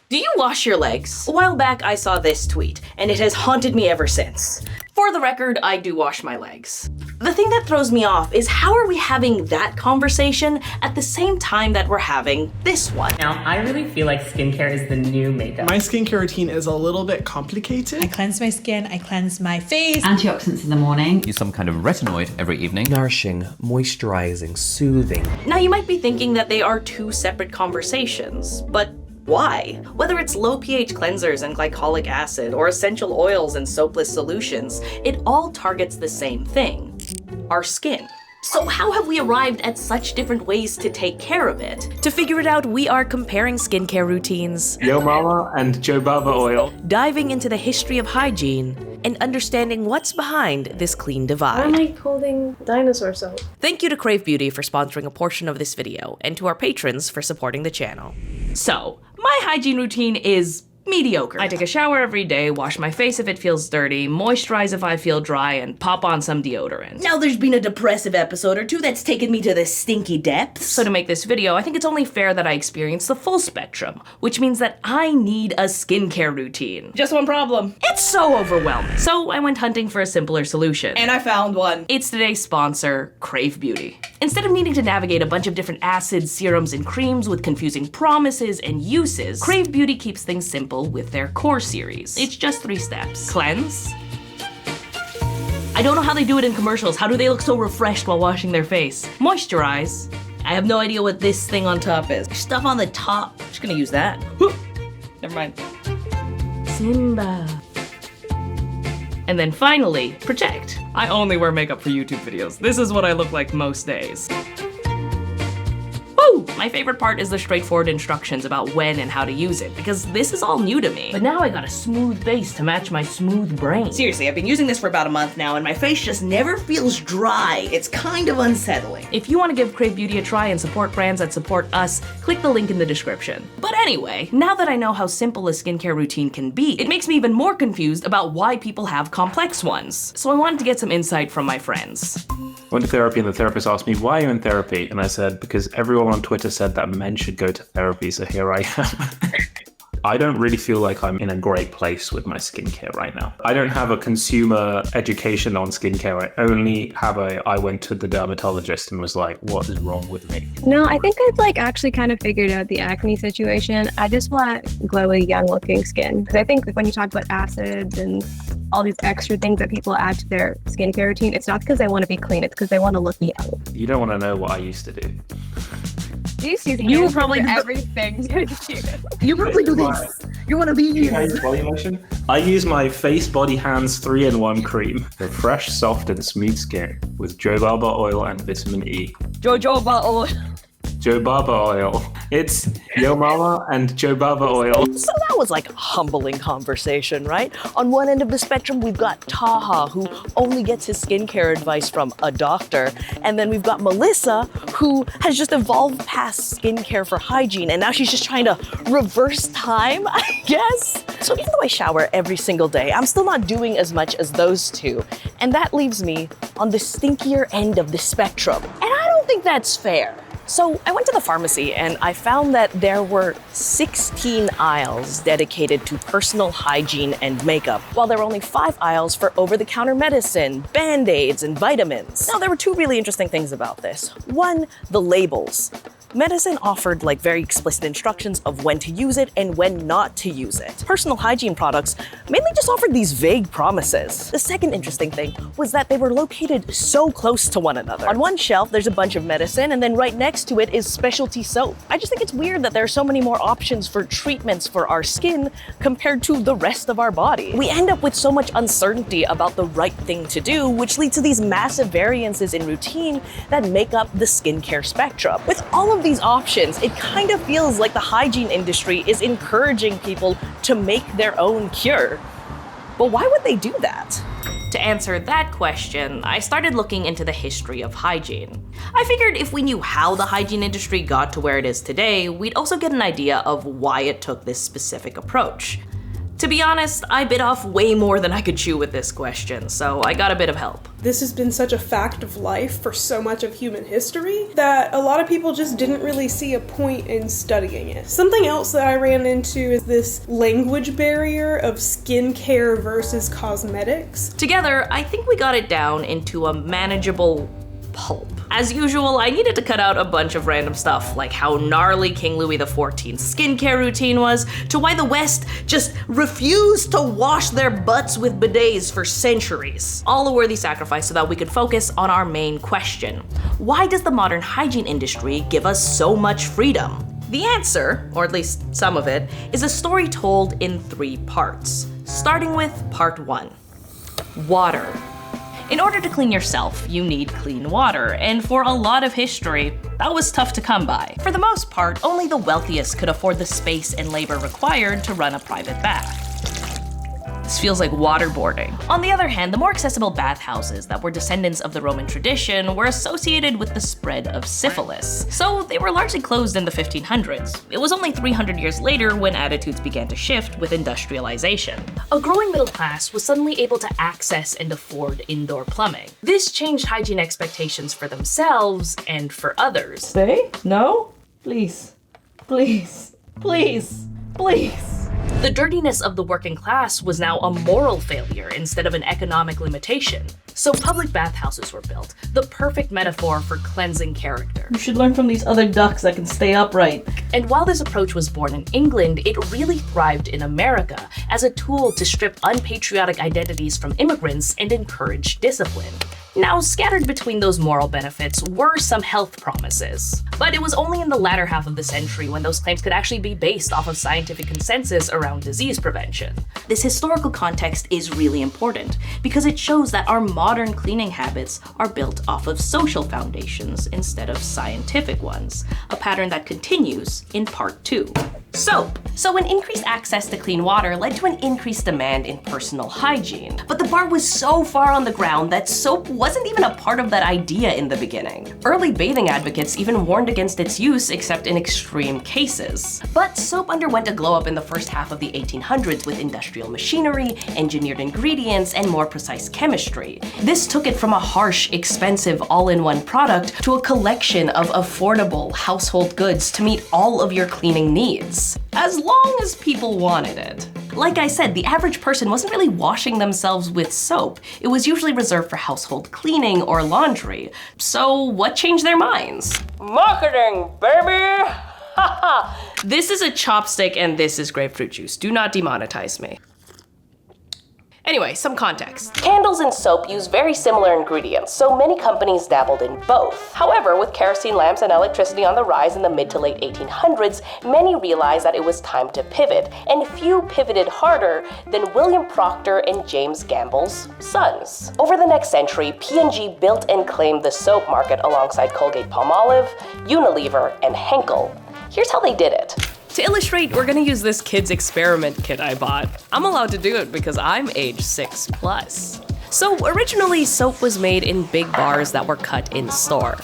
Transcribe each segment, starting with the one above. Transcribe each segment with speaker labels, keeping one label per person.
Speaker 1: Do you wash your legs? A while back, I saw this tweet, and it has haunted me ever since. For the record, I do wash my legs. The thing that throws me off is how are we having that conversation at the same time that we're having this one?
Speaker 2: Now, I really feel like skincare is the new makeup.
Speaker 3: My skincare routine is a little bit complicated.
Speaker 4: I cleanse my skin, I cleanse my face.
Speaker 5: Antioxidants in the morning.
Speaker 6: Use some kind of retinoid every evening.
Speaker 7: Nourishing, moisturizing, soothing.
Speaker 1: Now you might be thinking that they are two separate conversations, but why? Whether it's low pH cleansers and glycolic acid or essential oils and soapless solutions, it all targets the same thing, our skin. So how have we arrived at such different ways to take care of it? To figure it out, we are comparing skincare routines,
Speaker 8: Yo Mama and jojoba oil,
Speaker 1: diving into the history of hygiene, and understanding what's behind this clean divide.
Speaker 9: Why am I holding dinosaur soap?
Speaker 1: Thank you to KraveBeauty for sponsoring a portion of this video, and to our patrons for supporting the channel. So, my hygiene routine is mediocre. I take a shower every day, wash my face if it feels dirty, moisturize if I feel dry, and pop on some deodorant. Now there's been a depressive episode or two that's taken me to the stinky depths. So to make this video, I think it's only fair that I experience the full spectrum, which means that I need a skincare routine. Just one problem. It's so overwhelming. So I went hunting for a simpler solution. And I found one. It's today's sponsor, KraveBeauty. Instead of needing to navigate a bunch of different acids, serums, and creams with confusing promises and uses, KraveBeauty keeps things simple with their core series. It's just 3 steps. Cleanse. I don't know how they do it in commercials. How do they look so refreshed while washing their face? Moisturize. I have no idea what this thing on top is. Stuff on the top. Just gonna use that. Never mind. Simba. And then finally, protect. I only wear makeup for YouTube videos. This is what I look like most days. Woo! My favorite part is the straightforward instructions about when and how to use it, because this is all new to me. But now I got a smooth base to match my smooth brain. Seriously, I've been using this for about a month now, and my face just never feels dry. It's kind of unsettling. If you want to give KraveBeauty a try and support brands that support us, click the link in the description. But anyway, now that I know how simple a skincare routine can be, it makes me even more confused about why people have complex ones. So I wanted to get some insight from my friends.
Speaker 8: I went to therapy and the therapist asked me, why are you in therapy? And I said, because everyone on Twitter said that men should go to therapy, so here I am. I don't really feel like I'm in a great place with my skincare right now. I don't have a consumer education on skincare. I only have I went to the dermatologist and was like, what is wrong with me?
Speaker 9: No, I think I've actually kind of figured out the acne situation. I just want glowy, young looking skin. Because I think when you talk about acids and all these extra things that people add to their skincare routine, it's not because they want to be clean, it's because they want to look young.
Speaker 8: You don't want to know what I used to do.
Speaker 9: You will probably do everything.
Speaker 1: You probably do this. You want to be
Speaker 8: Body lotion? I use my Face Body Hands 3-in-1 cream for fresh, soft, and smooth skin with jojoba oil and vitamin E.
Speaker 1: Jojoba oil.
Speaker 8: Jojoba oil. It's Yo Mama and jojoba oil.
Speaker 1: So that was like a humbling conversation, right? On one end of the spectrum, we've got Taha, who only gets his skincare advice from a doctor. And then we've got Melissa, who has just evolved past skincare for hygiene, and now she's just trying to reverse time, I guess. So even though I shower every single day, I'm still not doing as much as those two. And that leaves me on the stinkier end of the spectrum. And I don't think that's fair. So I went to the pharmacy and I found that there were 16 aisles dedicated to personal hygiene and makeup, while there were only 5 aisles for over-the-counter medicine, Band-Aids, and vitamins. Now, there were 2 really interesting things about this. One, the labels. Medicine offered very explicit instructions of when to use it and when not to use it. Personal hygiene products mainly just offered these vague promises. The second interesting thing was that they were located so close to one another. On one shelf, there's a bunch of medicine, and then right next to it is specialty soap. I just think it's weird that there are so many more options for treatments for our skin compared to the rest of our body. We end up with so much uncertainty about the right thing to do, which leads to these massive variances in routine that make up the skincare spectrum. With all of these options, it kind of feels like the hygiene industry is encouraging people to make their own cure. But why would they do that? To answer that question, I started looking into the history of hygiene. I figured if we knew how the hygiene industry got to where it is today, we'd also get an idea of why it took this specific approach. To be honest, I bit off way more than I could chew with this question, so I got a bit of help.
Speaker 5: This has been such a fact of life for so much of human history that a lot of people just didn't really see a point in studying it. Something else that I ran into is this language barrier of skincare versus cosmetics.
Speaker 1: Together, I think we got it down into a manageable pulp. As usual, I needed to cut out a bunch of random stuff, like how gnarly King Louis XIV's skincare routine was, to why the West just refused to wash their butts with bidets for centuries. All a worthy sacrifice so that we could focus on our main question. Why does the modern hygiene industry give us so much freedom? The answer, or at least some of it, is a story told in 3 parts, starting with part 1. Water. In order to clean yourself, you need clean water, and for a lot of history, that was tough to come by. For the most part, only the wealthiest could afford the space and labor required to run a private bath. This feels like waterboarding. On the other hand, the more accessible bathhouses that were descendants of the Roman tradition were associated with the spread of syphilis. So they were largely closed in the 1500s. It was only 300 years later when attitudes began to shift with industrialization. A growing middle class was suddenly able to access and afford indoor plumbing. This changed hygiene expectations for themselves and for others.
Speaker 10: Stay? No? Please. Please. Please. Please.
Speaker 1: The dirtiness of the working class was now a moral failure instead of an economic limitation. So public bathhouses were built, the perfect metaphor for cleansing character.
Speaker 10: You should learn from these other ducks that can stay upright.
Speaker 1: And while this approach was born in England, it really thrived in America as a tool to strip unpatriotic identities from immigrants and encourage discipline. Now, scattered between those moral benefits were some health promises. But it was only in the latter half of the century when those claims could actually be based off of scientific consensus around disease prevention. This historical context is really important because it shows that our modern cleaning habits are built off of social foundations instead of scientific ones, a pattern that continues in part 2. Soap. So an increased access to clean water led to an increased demand in personal hygiene. But the bar was so far on the ground that soap wasn't even a part of that idea in the beginning. Early bathing advocates even warned against its use except in extreme cases. But soap underwent a glow up in the first half of the 1800s with industrial machinery, engineered ingredients, and more precise chemistry. This took it from a harsh, expensive, all-in-one product to a collection of affordable household goods to meet all of your cleaning needs. As long as people wanted it. Like I said, the average person wasn't really washing themselves with soap. It was usually reserved for household cleaning or laundry. So what changed their minds? Marketing, baby! This is a chopstick and this is grapefruit juice. Do not demonetize me. Anyway, some context. Candles and soap use very similar ingredients, so many companies dabbled in both. However, with kerosene lamps and electricity on the rise in the mid to late 1800s, many realized that it was time to pivot, and few pivoted harder than William Procter and James Gamble's sons. Over the next century, P&G built and claimed the soap market alongside Colgate-Palmolive, Unilever, and Henkel. Here's how they did it. To illustrate, we're gonna use this kid's experiment kit I bought. I'm allowed to do it because I'm age 6+. So originally, soap was made in big bars that were cut in store.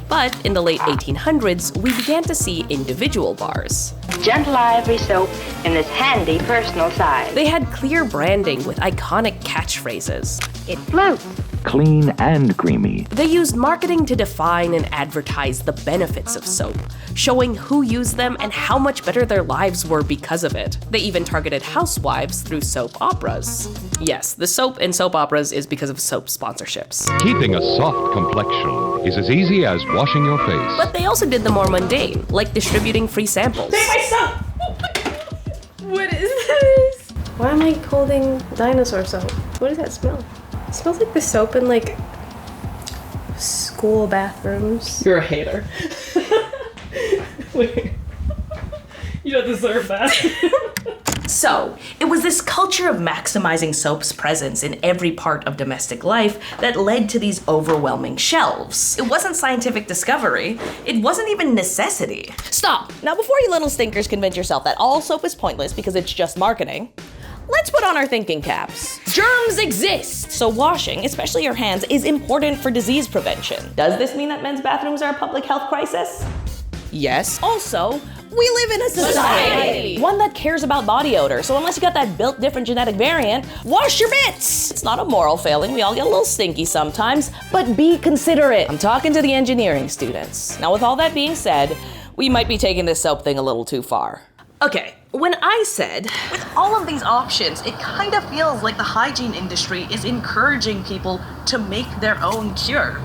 Speaker 1: But in the late 1800s, we began to see individual bars.
Speaker 11: Gentle ivory soap in this handy personal size.
Speaker 1: They had clear branding with iconic catchphrases.
Speaker 11: It floats.
Speaker 12: Clean and creamy.
Speaker 1: They used marketing to define and advertise the benefits of soap, showing who used them and how much better their lives were because of it. They even targeted housewives through soap operas. Yes, the soap in soap operas is because of soap sponsorships.
Speaker 13: Keeping a soft complexion is as easy as washing your face.
Speaker 1: But they also did the more mundane, like distributing free samples.
Speaker 5: Take my soap!
Speaker 9: What is this? Why am I holding dinosaur soap? What does that smell? It smells like the soap in like school bathrooms.
Speaker 10: You're a hater. Wait. You don't deserve that.
Speaker 1: So, it was this culture of maximizing soap's presence in every part of domestic life that led to these overwhelming shelves. It wasn't scientific discovery. It wasn't even necessity. Stop! Now before you little stinkers convince yourself that all soap is pointless because it's just marketing, let's put on our thinking caps. Germs exist! So washing, especially your hands, is important for disease prevention. Does this mean that men's bathrooms are a public health crisis? Yes. Also, We live in a society. One that cares about body odor. So unless you got that built different genetic variant, wash your mitts. It's not a moral failing. We all get a little stinky sometimes, but be considerate. I'm talking to the engineering students. Now with all that being said, we might be taking this soap thing a little too far. Okay, when I said, with all of these options, it kind of feels like the hygiene industry is encouraging people to make their own cure.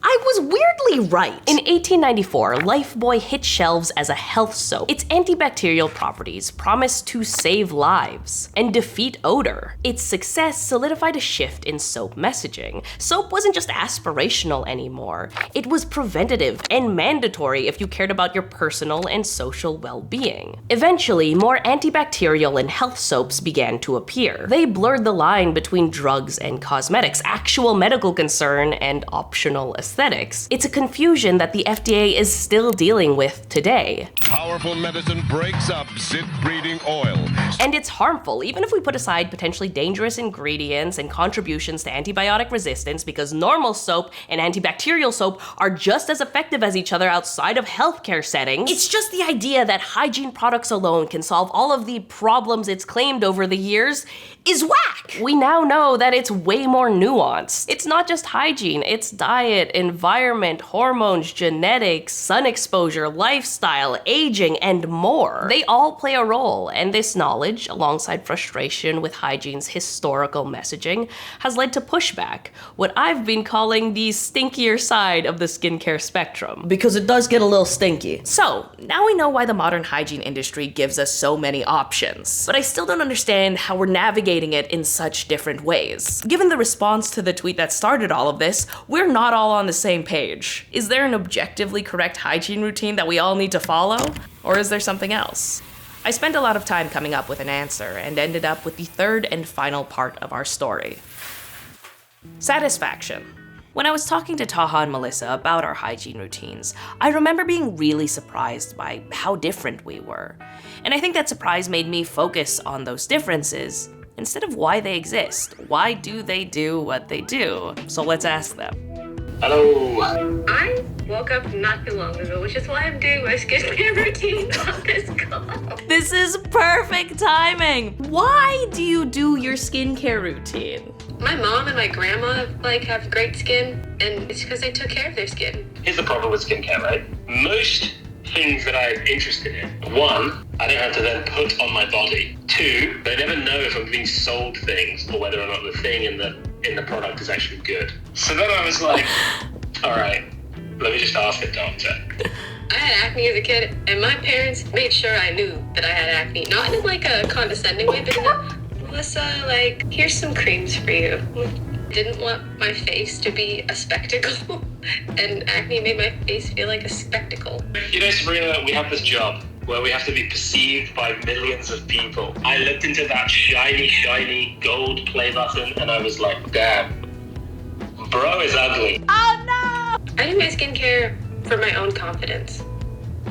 Speaker 1: I was weirdly right. In 1894, Lifebuoy hit shelves as a health soap. Its antibacterial properties promised to save lives and defeat odor. Its success solidified a shift in soap messaging. Soap wasn't just aspirational anymore. It was preventative and mandatory if you cared about your personal and social well-being. Eventually, more antibacterial and health soaps began to appear. They blurred the line between drugs and cosmetics, actual medical concern and optional aesthetics. It's a confusion that the FDA is still dealing with today.
Speaker 13: Powerful medicine breaks up zit-breeding oil.
Speaker 1: And it's harmful, even if we put aside potentially dangerous ingredients and contributions to antibiotic resistance, because normal soap and antibacterial soap are just as effective as each other outside of healthcare settings. It's just the idea that hygiene products alone can solve all of the problems it's claimed over the years is whack. We now know that it's way more nuanced. It's not just hygiene, it's diet, environment, hormones, genetics, sun exposure, lifestyle, aging, and more. They all play a role, and this knowledge, alongside frustration with hygiene's historical messaging, has led to pushback, what I've been calling the stinkier side of the skincare spectrum.
Speaker 10: Because it does get a little stinky.
Speaker 1: So, now we know why the modern hygiene industry gives us so many options, but I still don't understand how we're navigating it in such different ways. Given the response to the tweet that started all of this, we're not all on the same page. Is there an objectively correct hygiene routine that we all need to follow? Or is there something else? I spent a lot of time coming up with an answer and ended up with the third and final part of our story. Satisfaction. When I was talking to Taha and Melissa about our hygiene routines, I remember being really surprised by how different we were. And I think that surprise made me focus on those differences instead of why they exist. Why do they do what they do? So let's ask them.
Speaker 8: Hello.
Speaker 9: I woke up not too long ago, which is why I'm doing my skincare routine on this call.
Speaker 1: This is perfect timing. Why do you do your skincare routine?
Speaker 9: My mom and my grandma have great skin, and it's because they took care of their skin.
Speaker 8: Here's the problem with skincare, right? Most things that I'm interested in. One, I don't have to then put on my body. Two, they never know if I'm being sold things or whether or not the thing in the product is actually good. So then I was like, all right, let me just ask the doctor.
Speaker 9: I had acne as a kid, and my parents made sure I knew that I had acne. Not in a condescending way, but in a, Melissa, here's some creams for you. Didn't want my face to be a spectacle, and acne made my face feel like a spectacle.
Speaker 8: You know, Sabrina, we have this job where we have to be perceived by millions of people. I looked into that shiny gold play button and I was like, damn, bro is ugly.
Speaker 1: Oh no!
Speaker 9: I do my skincare for my own confidence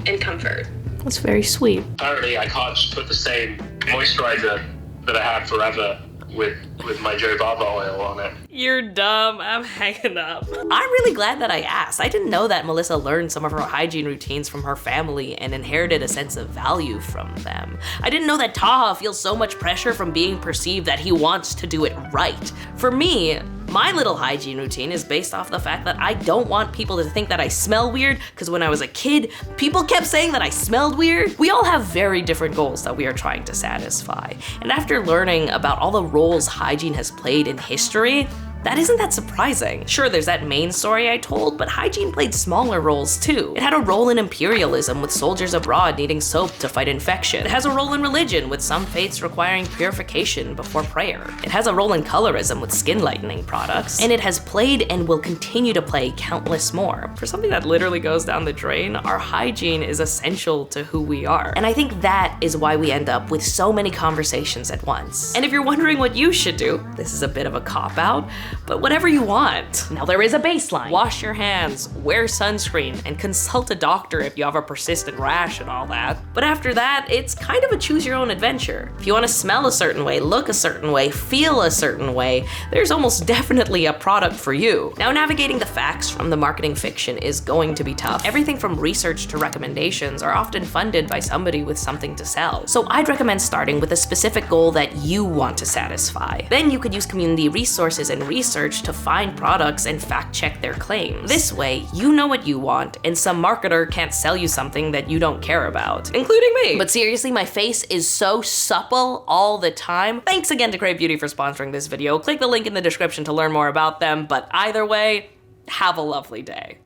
Speaker 9: and comfort.
Speaker 1: That's very sweet.
Speaker 8: Apparently I can't just put the same moisturizer that I had forever with my Joe Barber oil on it.
Speaker 1: You're dumb. I'm hanging up. I'm really glad that I asked. I didn't know that Melissa learned some of her hygiene routines from her family and inherited a sense of value from them. I didn't know that Taha feels so much pressure from being perceived that he wants to do it right. For me, my little hygiene routine is based off the fact that I don't want people to think that I smell weird, because when I was a kid, people kept saying that I smelled weird. We all have very different goals that we are trying to satisfy. And after learning about all the roles hygiene has played in history, that isn't that surprising. Sure, there's that main story I told, but hygiene played smaller roles too. It had a role in imperialism, with soldiers abroad needing soap to fight infection. It has a role in religion, with some faiths requiring purification before prayer. It has a role in colorism, with skin lightening products. And it has played and will continue to play countless more. For something that literally goes down the drain, our hygiene is essential to who we are. And I think that is why we end up with so many conversations at once. And if you're wondering what you should do, this is a bit of a cop-out, but whatever you want. Now there is a baseline. Wash your hands, wear sunscreen, and consult a doctor if you have a persistent rash and all that. But after that, it's kind of a choose your own adventure. If you want to smell a certain way, look a certain way, feel a certain way, there's almost definitely a product for you. Now navigating the facts from the marketing fiction is going to be tough. Everything from research to recommendations are often funded by somebody with something to sell. So I'd recommend starting with a specific goal that you want to satisfy. Then you could use community resources and research to find products and fact check their claims. This way, you know what you want, and some marketer can't sell you something that you don't care about, including me. But seriously, my face is so supple all the time. Thanks again to KraveBeauty for sponsoring this video. Click the link in the description to learn more about them, but either way, have a lovely day.